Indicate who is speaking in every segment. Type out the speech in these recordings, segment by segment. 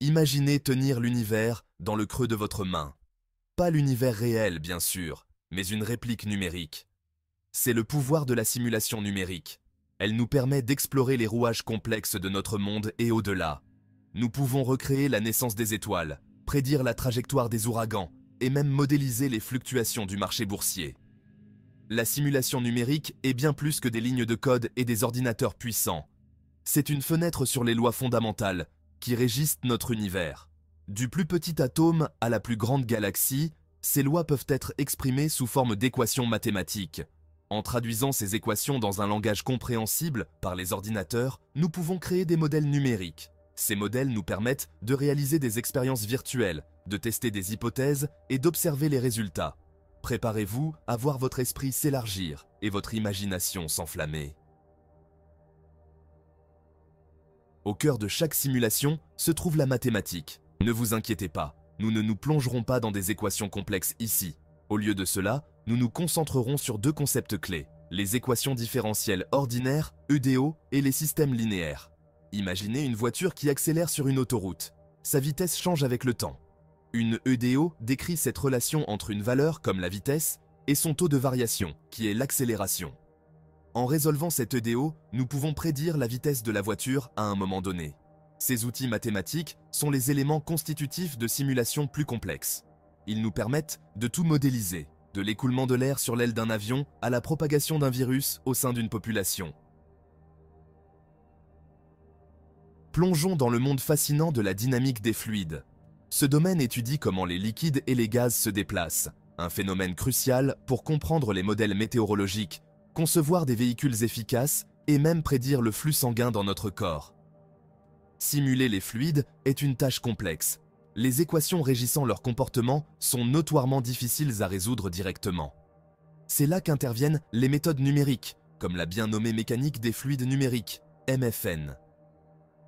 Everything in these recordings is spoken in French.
Speaker 1: Imaginez tenir l'univers dans le creux de votre main. Pas l'univers réel, bien sûr, mais une réplique numérique. C'est le pouvoir de la simulation numérique. Elle nous permet d'explorer les rouages complexes de notre monde et au-delà. Nous pouvons recréer la naissance des étoiles, prédire la trajectoire des ouragans et même modéliser les fluctuations du marché boursier. La simulation numérique est bien plus que des lignes de code et des ordinateurs puissants. C'est une fenêtre sur les lois fondamentales qui régissent notre univers. Du plus petit atome à la plus grande galaxie, ces lois peuvent être exprimées sous forme d'équations mathématiques. En traduisant ces équations dans un langage compréhensible par les ordinateurs, nous pouvons créer des modèles numériques. Ces modèles nous permettent de réaliser des expériences virtuelles, de tester des hypothèses et d'observer les résultats. Préparez-vous à voir votre esprit s'élargir et votre imagination s'enflammer. Au cœur de chaque simulation se trouve la mathématique. Ne vous inquiétez pas, nous ne nous plongerons pas dans des équations complexes ici. Au lieu de cela, nous nous concentrerons sur deux concepts clés, les équations différentielles ordinaires, EDO, et les systèmes linéaires. Imaginez une voiture qui accélère sur une autoroute. Sa vitesse change avec le temps. Une EDO décrit cette relation entre une valeur, comme la vitesse, et son taux de variation, qui est l'accélération. En résolvant cette EDO, nous pouvons prédire la vitesse de la voiture à un moment donné. Ces outils mathématiques sont les éléments constitutifs de simulations plus complexes. Ils nous permettent de tout modéliser, de l'écoulement de l'air sur l'aile d'un avion à la propagation d'un virus au sein d'une population. Plongeons dans le monde fascinant de la dynamique des fluides. Ce domaine étudie comment les liquides et les gaz se déplacent, un phénomène crucial pour comprendre les modèles météorologiques, concevoir des véhicules efficaces et même prédire le flux sanguin dans notre corps. Simuler les fluides est une tâche complexe. Les équations régissant leur comportement sont notoirement difficiles à résoudre directement. C'est là qu'interviennent les méthodes numériques, comme la bien nommée mécanique des fluides numériques, MFN.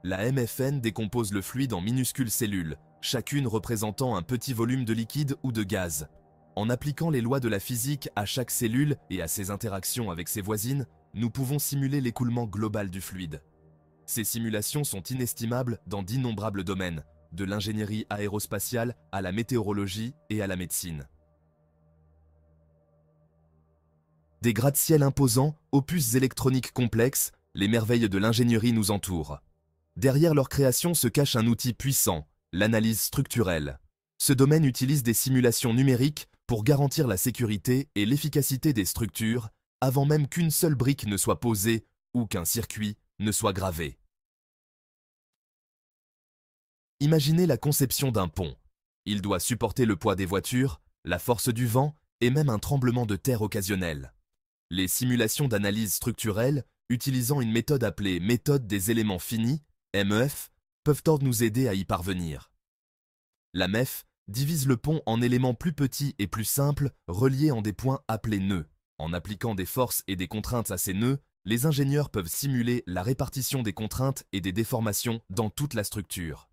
Speaker 1: La MFN décompose le fluide en minuscules cellules, chacune représentant un petit volume de liquide ou de gaz. En appliquant les lois de la physique à chaque cellule et à ses interactions avec ses voisines, nous pouvons simuler l'écoulement global du fluide. Ces simulations sont inestimables dans d'innombrables domaines, de l'ingénierie aérospatiale à la météorologie et à la médecine. Des gratte-ciel imposants aux puces électroniques complexes, les merveilles de l'ingénierie nous entourent. Derrière leur création se cache un outil puissant, l'analyse structurelle. Ce domaine utilise des simulations numériques pour garantir la sécurité et l'efficacité des structures avant même qu'une seule brique ne soit posée ou qu'un circuit ne soit gravé. Imaginez la conception d'un pont. Il doit supporter le poids des voitures, la force du vent et même un tremblement de terre occasionnel. Les simulations d'analyse structurelle, utilisant une méthode appelée méthode des éléments finis, MEF, peuvent nous aider à y parvenir. La MEF divise le pont en éléments plus petits et plus simples reliés en des points appelés nœuds. En appliquant des forces et des contraintes à ces nœuds, les ingénieurs peuvent simuler la répartition des contraintes et des déformations dans toute la structure.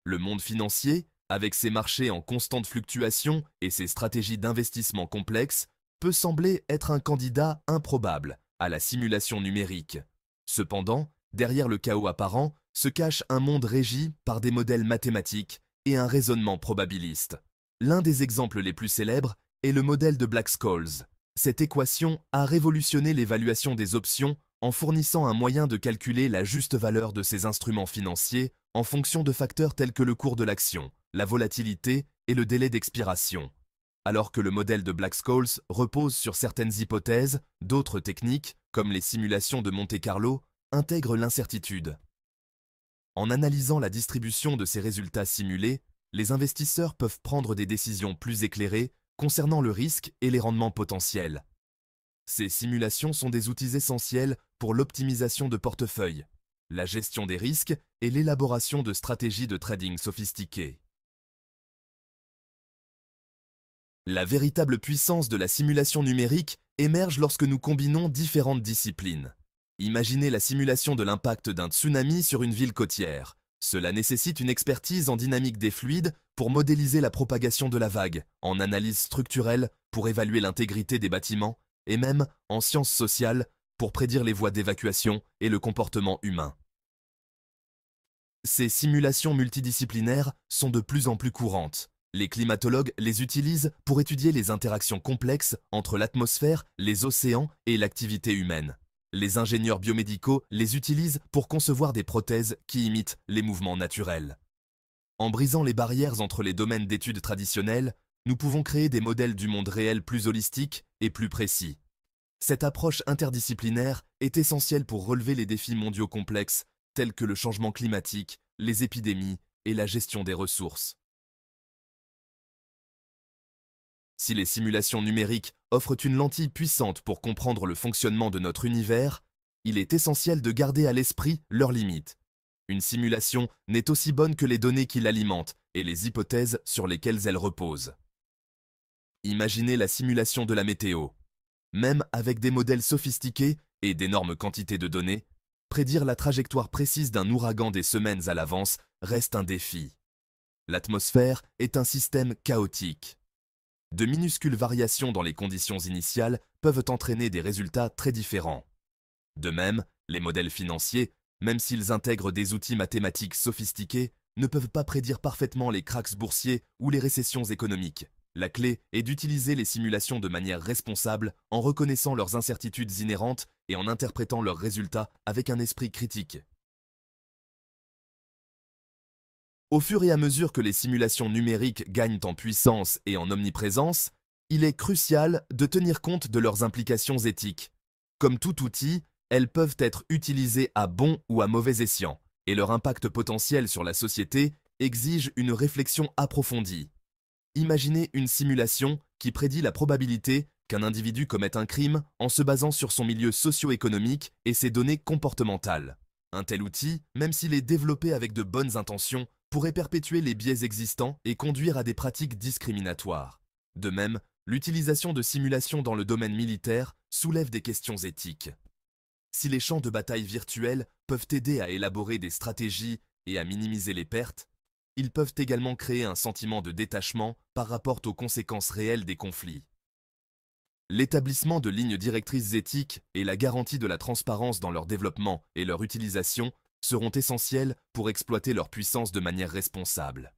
Speaker 1: Le monde financier, avec ses marchés en constante fluctuation et ses stratégies d'investissement complexes, peut sembler être un candidat improbable à la simulation numérique. Cependant, derrière le chaos apparent, se cache un monde régi par des modèles mathématiques et un raisonnement probabiliste. L'un des exemples les plus célèbres est le modèle de Black-Scholes. Cette équation a révolutionné l'évaluation des options en fournissant un moyen de calculer la juste valeur de ces instruments financiers en fonction de facteurs tels que le cours de l'action, la volatilité et le délai d'expiration. Alors que le modèle de Black-Scholes repose sur certaines hypothèses, d'autres techniques, comme les simulations de Monte-Carlo, intègrent l'incertitude. En analysant la distribution de ces résultats simulés, les investisseurs peuvent prendre des décisions plus éclairées concernant le risque et les rendements potentiels. Ces simulations sont des outils essentiels pour l'optimisation de portefeuilles, la gestion des risques et l'élaboration de stratégies de trading sophistiquées. La véritable puissance de la simulation numérique émerge lorsque nous combinons différentes disciplines. Imaginez la simulation de l'impact d'un tsunami sur une ville côtière. Cela nécessite une expertise en dynamique des fluides pour modéliser la propagation de la vague, en analyse structurelle pour évaluer l'intégrité des bâtiments, et même en sciences sociales pour prédire les voies d'évacuation et le comportement humain. Ces simulations multidisciplinaires sont de plus en plus courantes. Les climatologues les utilisent pour étudier les interactions complexes entre l'atmosphère, les océans et l'activité humaine. Les ingénieurs biomédicaux les utilisent pour concevoir des prothèses qui imitent les mouvements naturels. En brisant les barrières entre les domaines d'études traditionnels, nous pouvons créer des modèles du monde réel plus holistiques et plus précis. Cette approche interdisciplinaire est essentielle pour relever les défis mondiaux complexes tels que le changement climatique, les épidémies et la gestion des ressources. Si les simulations numériques offrent une lentille puissante pour comprendre le fonctionnement de notre univers, il est essentiel de garder à l'esprit leurs limites. Une simulation n'est aussi bonne que les données qui l'alimentent et les hypothèses sur lesquelles elle repose. Imaginez la simulation de la météo. Même avec des modèles sophistiqués et d'énormes quantités de données, prédire la trajectoire précise d'un ouragan des semaines à l'avance reste un défi. L'atmosphère est un système chaotique. De minuscules variations dans les conditions initiales peuvent entraîner des résultats très différents. De même, les modèles financiers, même s'ils intègrent des outils mathématiques sophistiqués, ne peuvent pas prédire parfaitement les cracks boursiers ou les récessions économiques. La clé est d'utiliser les simulations de manière responsable en reconnaissant leurs incertitudes inhérentes et en interprétant leurs résultats avec un esprit critique. Au fur et à mesure que les simulations numériques gagnent en puissance et en omniprésence, il est crucial de tenir compte de leurs implications éthiques. Comme tout outil, elles peuvent être utilisées à bon ou à mauvais escient, et leur impact potentiel sur la société exige une réflexion approfondie. Imaginez une simulation qui prédit la probabilité qu'un individu commette un crime en se basant sur son milieu socio-économique et ses données comportementales. Un tel outil, même s'il est développé avec de bonnes intentions, pourrait perpétuer les biais existants et conduire à des pratiques discriminatoires. De même, l'utilisation de simulations dans le domaine militaire soulève des questions éthiques. Si les champs de bataille virtuels peuvent aider à élaborer des stratégies et à minimiser les pertes, ils peuvent également créer un sentiment de détachement par rapport aux conséquences réelles des conflits. L'établissement de lignes directrices éthiques et la garantie de la transparence dans leur développement et leur utilisation seront essentiels pour exploiter leur puissance de manière responsable.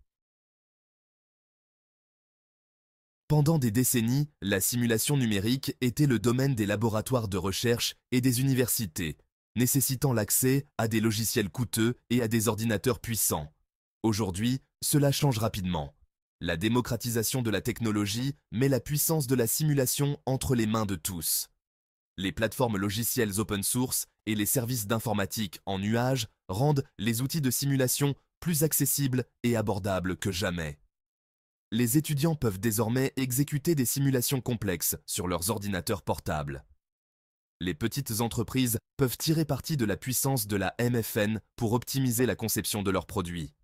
Speaker 1: Pendant des décennies, la simulation numérique était le domaine des laboratoires de recherche et des universités, nécessitant l'accès à des logiciels coûteux et à des ordinateurs puissants. Aujourd'hui, cela change rapidement. La démocratisation de la technologie met la puissance de la simulation entre les mains de tous. Les plateformes logicielles open source et les services d'informatique en nuage rendent les outils de simulation plus accessibles et abordables que jamais. Les étudiants peuvent désormais exécuter des simulations complexes sur leurs ordinateurs portables. Les petites entreprises peuvent tirer parti de la puissance de la MFN pour optimiser la conception de leurs produits.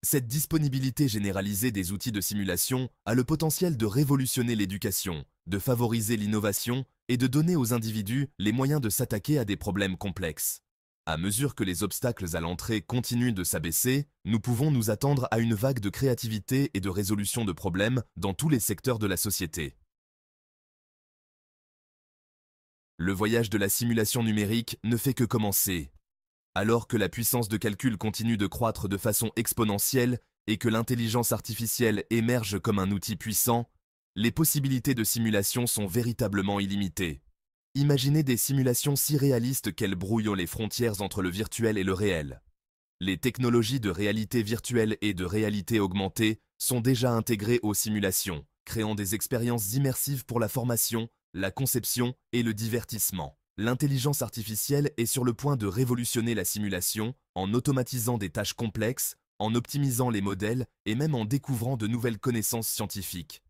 Speaker 1: Cette disponibilité généralisée des outils de simulation a le potentiel de révolutionner l'éducation, de favoriser l'innovation et de donner aux individus les moyens de s'attaquer à des problèmes complexes. À mesure que les obstacles à l'entrée continuent de s'abaisser, nous pouvons nous attendre à une vague de créativité et de résolution de problèmes dans tous les secteurs de la société. Le voyage de la simulation numérique ne fait que commencer. Alors que la puissance de calcul continue de croître de façon exponentielle et que l'intelligence artificielle émerge comme un outil puissant, les possibilités de simulation sont véritablement illimitées. Imaginez des simulations si réalistes qu'elles brouillent les frontières entre le virtuel et le réel. Les technologies de réalité virtuelle et de réalité augmentée sont déjà intégrées aux simulations, créant des expériences immersives pour la formation, la conception et le divertissement. L'intelligence artificielle est sur le point de révolutionner la simulation en automatisant des tâches complexes, en optimisant les modèles et même en découvrant de nouvelles connaissances scientifiques.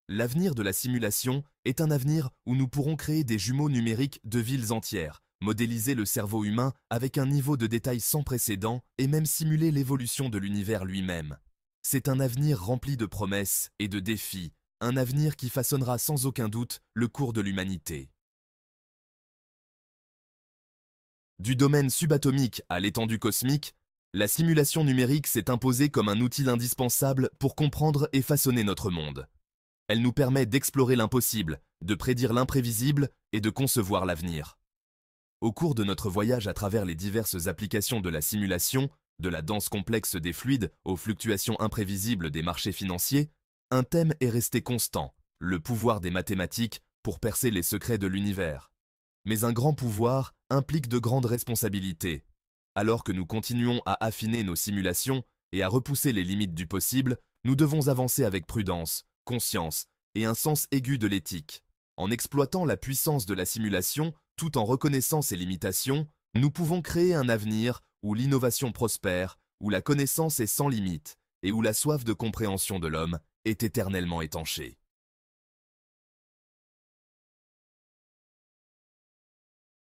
Speaker 1: L'avenir de la simulation est un avenir où nous pourrons créer des jumeaux numériques de villes entières, modéliser le cerveau humain avec un niveau de détail sans précédent et même simuler l'évolution de l'univers lui-même. C'est un avenir rempli de promesses et de défis, un avenir qui façonnera sans aucun doute le cours de l'humanité. Du domaine subatomique à l'étendue cosmique, la simulation numérique s'est imposée comme un outil indispensable pour comprendre et façonner notre monde. Elle nous permet d'explorer l'impossible, de prédire l'imprévisible et de concevoir l'avenir. Au cours de notre voyage à travers les diverses applications de la simulation, De la danse complexe des fluides aux fluctuations imprévisibles des marchés financiers, un thème est resté constant, le pouvoir des mathématiques pour percer les secrets de l'univers. Mais un grand pouvoir implique de grandes responsabilités. Alors que nous continuons à affiner nos simulations et à repousser les limites du possible, nous devons avancer avec prudence, conscience et un sens aigu de l'éthique. En exploitant la puissance de la simulation, tout en reconnaissant ses limitations, nous pouvons créer un avenir où l'innovation prospère, où la connaissance est sans limite et où la soif de compréhension de l'homme est éternellement étanchée.